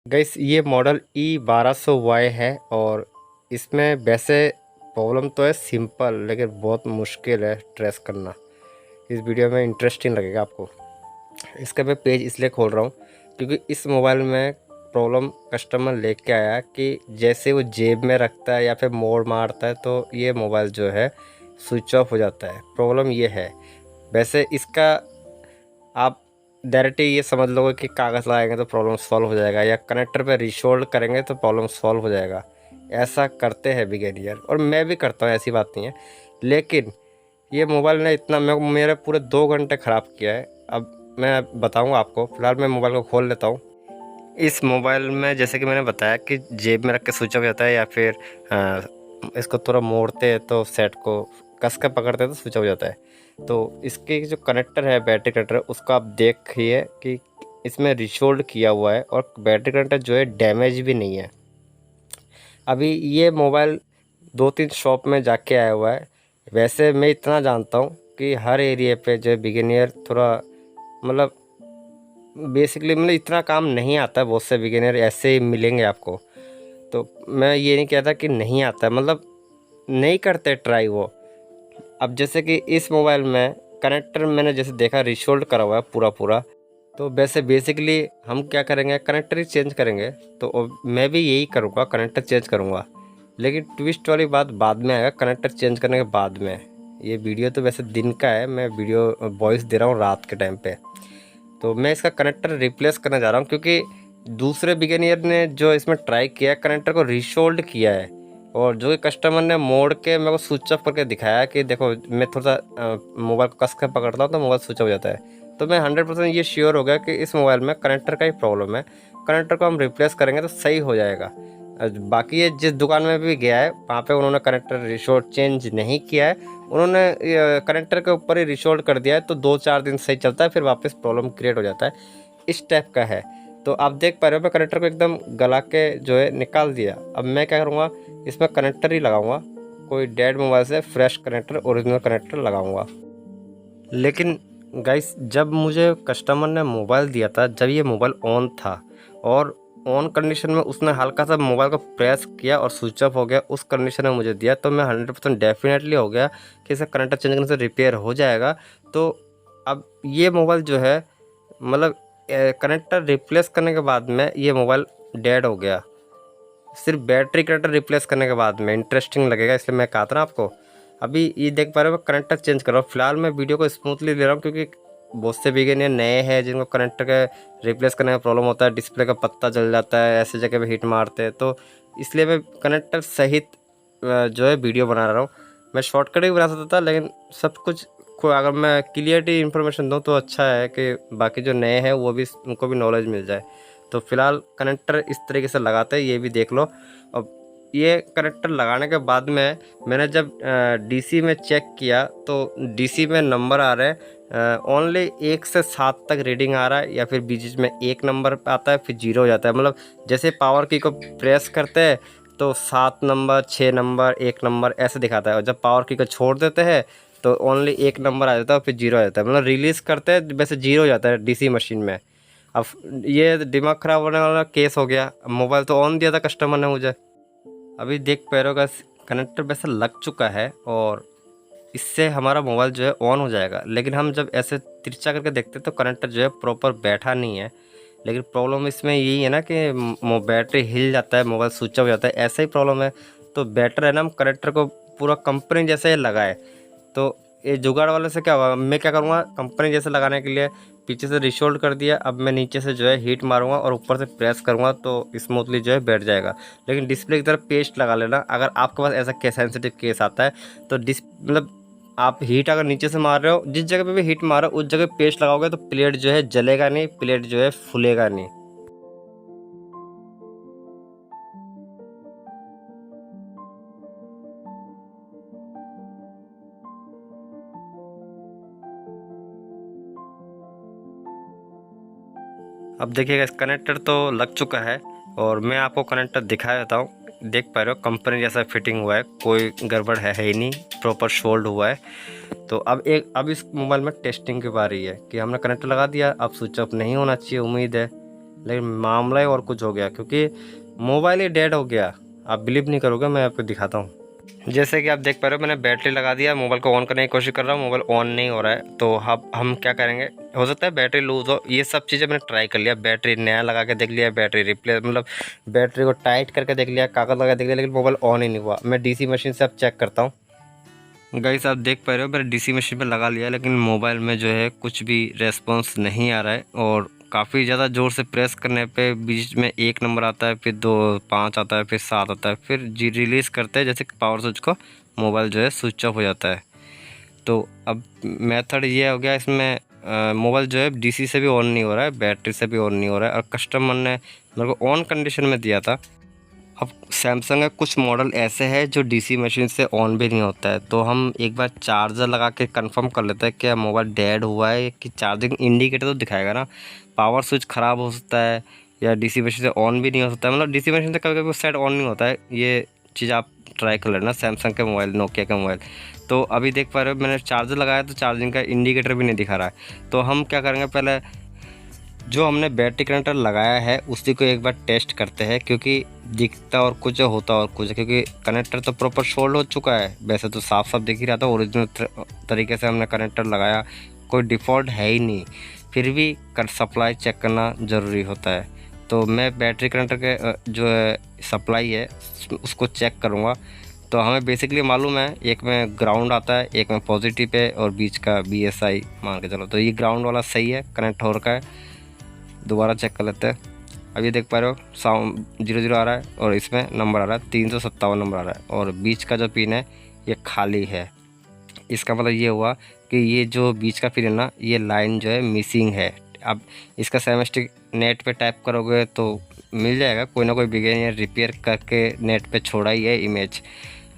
Guys ये model E1200Y है और इसमें वैसे प्रॉब्लम तो है सिंपल, लेकिन बहुत मुश्किल है ट्रेस करना। इस वीडियो में इंटरेस्टिंग लगेगा आपको। इसका मैं पेज इसलिए खोल रहा हूँ क्योंकि इस मोबाइल में प्रॉब्लम कस्टमर लेके आया कि जैसे वो जेब में रखता है या फिर मोड़ मारता है तो ये मोबाइल जो है स्विच ऑफ हो जाता है। प्रॉब्लम ये है। वैसे इसका आप डायरेक्टली ये समझ लोगे कि कागज़ लगाएंगे तो प्रॉब्लम सॉल्व हो जाएगा या कनेक्टर पे रिशोल्ड करेंगे तो प्रॉब्लम सॉल्व हो जाएगा। ऐसा करते हैं बिगिनियर और मैं भी करता हूँ, ऐसी बात नहीं है। लेकिन ये मोबाइल ने इतना मेरे पूरे 2 घंटे ख़राब किया है। अब मैं बताऊँगा आपको। फ़िलहाल मैं मोबाइल को खोल लेता हूँ। इस मोबाइल में जैसे कि मैंने बताया कि जेब में रख के स्विच ऑफ हो जाता है या फिर इसको थोड़ा मोड़ते हैं तो सेट को कस के पकड़ते हैं तो स्विच ऑफ हो जाता है। तो इसके जो कनेक्टर है, बैटरी कनेक्टर, उसका आप देखिए कि इसमें रिशोल्ड किया हुआ है और बैटरी कनेक्टर जो है डैमेज भी नहीं है। अभी ये मोबाइल 2-3 शॉप में जाके आया हुआ है। वैसे मैं इतना जानता हूँ कि हर एरिया पे जो है बिगिनियर थोड़ा मतलब बेसिकली मतलब इतना काम नहीं आता है। बहुत से बिगिनर ऐसे ही मिलेंगे आपको। तो मैं ये नहीं कहता कि नहीं आता है, मतलब नहीं करते ट्राई वो। अब जैसे कि इस मोबाइल में कनेक्टर मैंने जैसे देखा रिशोल्ड करा हुआ है पूरा। तो वैसे बेसिकली हम क्या करेंगे, कनेक्टर ही चेंज करेंगे। तो मैं भी यही करूँगा, कनेक्टर चेंज करूँगा। लेकिन ट्विस्ट वाली बात बाद में आएगा, कनेक्टर चेंज करने के बाद में। ये वीडियो तो वैसे दिन का है, मैं वीडियो वॉइस दे रहा हूँ रात के टाइम पे। तो मैं इसका कनेक्टर रिप्लेस करने जा रहा हूँ क्योंकि दूसरे बिगिनियर ने जो इसमें ट्राई किया कनेक्टर को रिशोल्ड किया है और जो कि कस्टमर ने मोड़ के मेरे को स्विच ऑफ करके दिखाया कि देखो मैं थोड़ा सा मोबाइल को कस के पकड़ता हूँ तो मोबाइल स्विच ऑफ हो जाता है। तो मैं 100% ये श्योर हो गया कि इस मोबाइल में कनेक्टर का ही प्रॉब्लम है। कनेक्टर को हम रिप्लेस करेंगे तो सही हो जाएगा। बाकी ये जिस दुकान में भी गया है वहाँ पे उन्होंने कनेक्टर रिशोल्ड चेंज नहीं किया है। उन्होंने कनेक्टर के ऊपर ही रिशोल्ड कर दिया है तो 2-4 दिन सही चलता है, फिर वापस प्रॉब्लम क्रिएट हो जाता है। इस टाइप का है। तो आप देख पा रहे हो मैं कनेक्टर को एकदम गला के जो है निकाल दिया। अब मैं क्या करूँगा, इसमें कनेक्टर ही लगाऊंगा। कोई डेड मोबाइल से फ्रेश कनेक्टर, ओरिजिनल कनेक्टर लगाऊंगा। लेकिन गाइस जब मुझे कस्टमर ने मोबाइल दिया था, जब ये मोबाइल ऑन था और ऑन कंडीशन में उसने हल्का सा मोबाइल को प्रेस किया और स्विच ऑफ हो गया, उस कंडीशन में मुझे दिया, तो मैं 100% डेफिनेटली हो गया कि इसका कनेक्टर चेंज करने से रिपेयर हो जाएगा। तो अब ये मोबाइल जो है मतलब कनेक्टर रिप्लेस करने के बाद में ये मोबाइल डेड हो गया। सिर्फ बैटरी कनेक्टर रिप्लेस करने के बाद में इंटरेस्टिंग लगेगा, इसलिए मैं कहा था ना आपको। अभी ये देख पा रहे हो मैं कनेक्टर चेंज कर रहा हूँ। फिलहाल मैं वीडियो को स्मूथली ले रहा हूँ क्योंकि बहुत से बिगिनर नए हैं जिनको कनेक्टर के रिप्लेस करने में प्रॉब्लम होता है, डिस्प्ले का पत्ता जल जाता है, ऐसे जगह पे हिट मारते हैं। तो इसलिए मैं कनेक्टर सहित जो है वीडियो बना रहा हूँ। मैं शॉर्टकट भी बना सकता था, लेकिन सब कुछ को अगर मैं क्लियरिटी इन्फॉर्मेशन दूँ तो अच्छा है कि बाकी जो नए हैं वो भी उनको भी नॉलेज मिल जाए। तो फिलहाल कनेक्टर इस तरीके से लगाते हैं, ये भी देख लो। अब ये कनेक्टर लगाने के बाद में मैंने जब डीसी में चेक किया तो डीसी में नंबर आ रहे हैं ओनली 1 से 7 तक रीडिंग आ रहा है, या फिर बीच में 1 नंबर आता है फिर 0 हो जाता है। मतलब जैसे पावर की को प्रेस करते हैं तो 7 नंबर, 6 नंबर, 1 नंबर ऐसे दिखाता है, और जब पावर की को छोड़ देते हैं तो ओनली 1 नंबर आ जाता है फिर 0 आ जाता है। मतलब रिलीज़ करते हैं वैसे 0 हो जाता है डीसी मशीन में। अब ये दिमाग ख़राब होने वाला केस हो गया। मोबाइल तो ऑन दिया था कस्टमर ने मुझे। अभी देख पा रहे हो गाइस कनेक्टर वैसे लग चुका है और इससे हमारा मोबाइल जो है ऑन हो जाएगा। लेकिन हम जब ऐसे तिरछा करके देखते हैं तो कनेक्टर जो है प्रॉपर बैठा नहीं है। लेकिन प्रॉब्लम इसमें यही है ना कि बैटरी हिल जाता है, मोबाइल स्विच ऑफ हो जाता है, ऐसा ही प्रॉब्लम है। तो बेटर है ना हम कनेक्टर को पूरा कंपनी जैसे लगाए। तो ये जुगाड़ वाले से क्या होगा, मैं क्या करूँगा कंपनी जैसे लगाने के लिए पीछे से रिशोल्ड कर दिया। अब मैं नीचे से जो है हीट मारूंगा और ऊपर से प्रेस करूंगा तो स्मूथली जो है बैठ जाएगा। लेकिन डिस्प्ले की तरफ पेस्ट लगा लेना अगर आपके पास ऐसा केस सेंसिटिव केस आता है। तो मतलब आप हीट अगर नीचे से मार रहे हो, जिस जगह पे भी हीट मारो उस जगह पेस्ट लगाओगे तो प्लेट जो है जलेगा नहीं, प्लेट जो है फूलेगा नहीं। अब देखिएगा इस कनेक्टर तो लग चुका है और मैं आपको कनेक्टर दिखा देता हूँ। देख पा रहे हो कंपनी जैसा फिटिंग हुआ है, कोई गड़बड़ है ही नहीं, प्रॉपर शोल्ड हुआ है। तो अब इस मोबाइल में टेस्टिंग की बारी है कि हमने कनेक्टर लगा दिया। अब स्विच ऑफ नहीं होना चाहिए, उम्मीद है। लेकिन मामला ही और कुछ हो गया, क्योंकि मोबाइल ही डेड हो गया। आप बिलीव नहीं करोगे, मैं आपको दिखाता हूँ। जैसे कि आप देख पा रहे हो, मैंने बैटरी लगा दिया, मोबाइल को ऑन करने की कोशिश कर रहा हूँ, मोबाइल ऑन नहीं हो रहा है। तो अब हम क्या करेंगे, हो सकता है बैटरी लूज हो, ये सब चीज़ें मैंने ट्राई कर लिया, बैटरी नया लगा के देख लिया, बैटरी रिप्लेस मतलब बैटरी को टाइट करके देख लिया, कागज़ लगा देख लिया, लेकिन मोबाइल ऑन ही नहीं हुआ। मैं डीसी मशीन से अब चेक करता हूँ। गाइस आप देख पा रहे हो, मैंने डीसी मशीन पे लगा लिया, लेकिन मोबाइल में जो है कुछ भी रेस्पॉन्स नहीं आ रहा है। और काफ़ी ज़्यादा ज़ोर से प्रेस करने पे बीच में 1 नंबर आता है, फिर 2 5 आता है, फिर 7 आता है, फिर जी रिलीज़ करते हैं जैसे पावर स्विच को, मोबाइल जो है स्विच ऑफ हो जाता है। तो अब मेथड ये हो गया इसमें, मोबाइल जो है डीसी से भी ऑन नहीं हो रहा है, बैटरी से भी ऑन नहीं हो रहा है, और कस्टमर ने मेरे को ऑन कंडीशन में दिया था। अब सैमसंग का कुछ मॉडल ऐसे हैं जो डीसी मशीन से ऑन भी नहीं होता है। तो हम एक बार चार्जर लगा के कंफर्म कर लेते हैं क्या मोबाइल डेड हुआ है, कि चार्जिंग इंडिकेटर तो दिखाएगा ना, पावर स्विच ख़राब हो सकता है, या डीसी मशीन से ऑन भी नहीं हो सकता है। मतलब डीसी मशीन से कभी कभी सेट ऑन नहीं होता है। ये चीज़ आप ट्राई कर लेना सैमसंग के मोबाइल, नोकिया के मोबाइल। तो अभी देख पा रहे हो, मैंने चार्जर लगाया तो चार्जिंग का इंडिकेटर भी नहीं दिखा रहा है। तो हम क्या करेंगे, पहले जो हमने बैटरी कनेक्टर लगाया है उसी को एक बार टेस्ट करते हैं, क्योंकि दिखता और कुछ होता और कुछ है। क्योंकि कनेक्टर तो प्रॉपर सोल्ड हो चुका है, वैसे तो साफ साफ दिख ही रहा था, ओरिजिनल तरीके से हमने कनेक्टर लगाया, कोई डिफ़ॉल्ट है ही नहीं। फिर भी सप्लाई चेक करना ज़रूरी होता है। तो मैं बैटरी कनेक्टर के जो है सप्लाई है उसको चेक करूँगा। तो हमें बेसिकली मालूम है, एक में ग्राउंड आता है, एक में पॉजिटिव है, और बीच का BSI मान के चलो। तो ये ग्राउंड वाला सही है, कनेक्ट हो रखा है। दोबारा चेक कर लेते हैं। अब ये देख पा रहे हो, साउंड 00 आ रहा है, और इसमें नंबर आ रहा है 357 नंबर आ रहा है, और बीच का जो पिन है ये खाली है। इसका मतलब ये हुआ कि ये जो बीच का पिन है ना, ये लाइन जो है मिसिंग है। अब इसका सेमेस्टिक नेट पे टाइप करोगे तो मिल जाएगा, कोई ना कोई बिगिनर रिपेयर करके नेट पे छोड़ा ही है इमेज।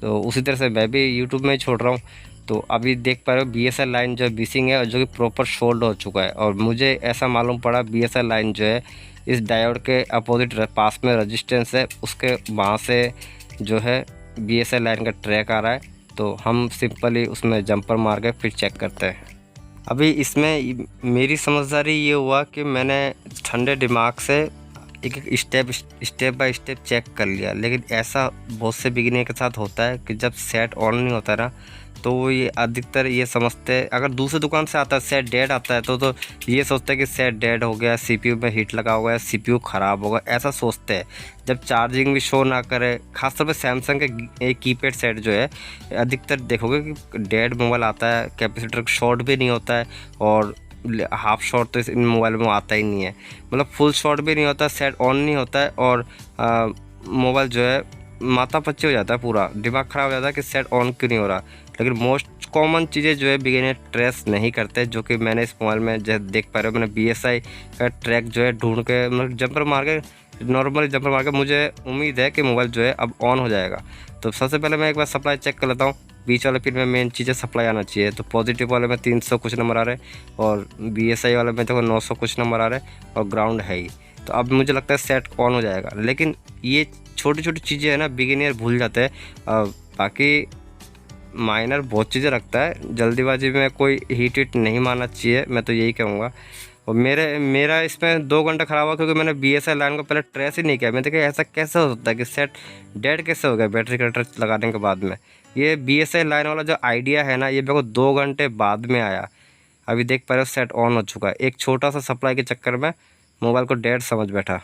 तो उसी तरह से मैं भी यूट्यूब में छोड़ रहा हूँ। तो अभी देख पा रहे हो BSI लाइन जो मिसिंग है, और जो कि प्रॉपर सोल्ड हो चुका है। और मुझे ऐसा मालूम पड़ा BSI लाइन जो है इस डायोड के अपोजिट पास में रेजिस्टेंस है, उसके वहाँ से जो है BSI लाइन का ट्रैक आ रहा है। तो हम सिंपली उसमें जंपर मार के फिर चेक करते हैं। अभी इसमें मेरी समझदारी ये हुआ कि मैंने ठंडे दिमाग से एक एक स्टेप बाय स्टेप चेक कर लिया। लेकिन ऐसा बहुत से बिगिनर के साथ होता है कि जब सेट ऑन नहीं होता ना, तो वो ये अधिकतर ये समझते हैं, अगर दूसरी दुकान से आता है सेट डेड आता है तो ये सोचते हैं कि सेट डेड हो गया, CPU में हीट लगा हुआ है, CPU ख़राब होगा, ऐसा सोचते हैं। जब चार्जिंग भी शो ना करे, खासतौर पे सैमसंग के कीपैड सेट जो है अधिकतर देखोगे कि डेड मोबाइल आता है, कैपेसिटर शॉर्ट भी नहीं होता है, और हाफ शॉट तो इन मोबाइल में आता ही नहीं है। मतलब फुल शॉट भी नहीं होता, सेट ऑन नहीं होता है, और मोबाइल जो है माथा पच्ची हो जाता है, पूरा दिमाग ख़राब हो जाता है कि सेट ऑन क्यों नहीं हो रहा। लेकिन मोस्ट कॉमन चीज़ें जो है बिगिनर ट्रेस नहीं करते, जो कि मैंने इस मोबाइल में जैसे देख पा रहे हो, मैंने BSI का ट्रैक जो है ढूंढ के, मतलब जंपर मार के, नॉर्मल जंपर मार के, मुझे उम्मीद है कि मोबाइल जो है अब ऑन हो जाएगा। तो सबसे पहले मैं एक बार सप्लाई चेक कर लेता हूँ। बीच वाले पिन में मेन चीज़ें सप्लाई आना चाहिए। तो पॉजिटिव वाले में 300 कुछ नंबर आ रहे हैं, और BSI वाले में देखो 900 कुछ नंबर आ रहे हैं, और ग्राउंड है ही। तो अब मुझे लगता है सेट ऑन हो जाएगा। लेकिन ये छोटी छोटी चीज़ें है ना, बिगिनियर भूल जाते हैं। बाकी माइनर बहुत चीज़ें रखता है, जल्दीबाजी में कोई हीट नहीं मारना चाहिए, मैं तो यही कहूँगा। और मेरा इसमें 2 घंटा ख़राब हुआ, क्योंकि मैंने BSI लाइन को पहले ट्रेस ही नहीं किया। मैं देखा ऐसा कैसे हो सकता है कि सेट डेड कैसे हो गया बैटरी कनेक्टर लगाने के बाद में। ये BSI लाइन वाला जो आइडिया है ना, ये मेरे को 2 घंटे बाद में आया। अभी देख पा रहे हो सेट ऑन हो चुका है। एक छोटा सा सप्लाई के चक्कर में मोबाइल को डेड समझ बैठा।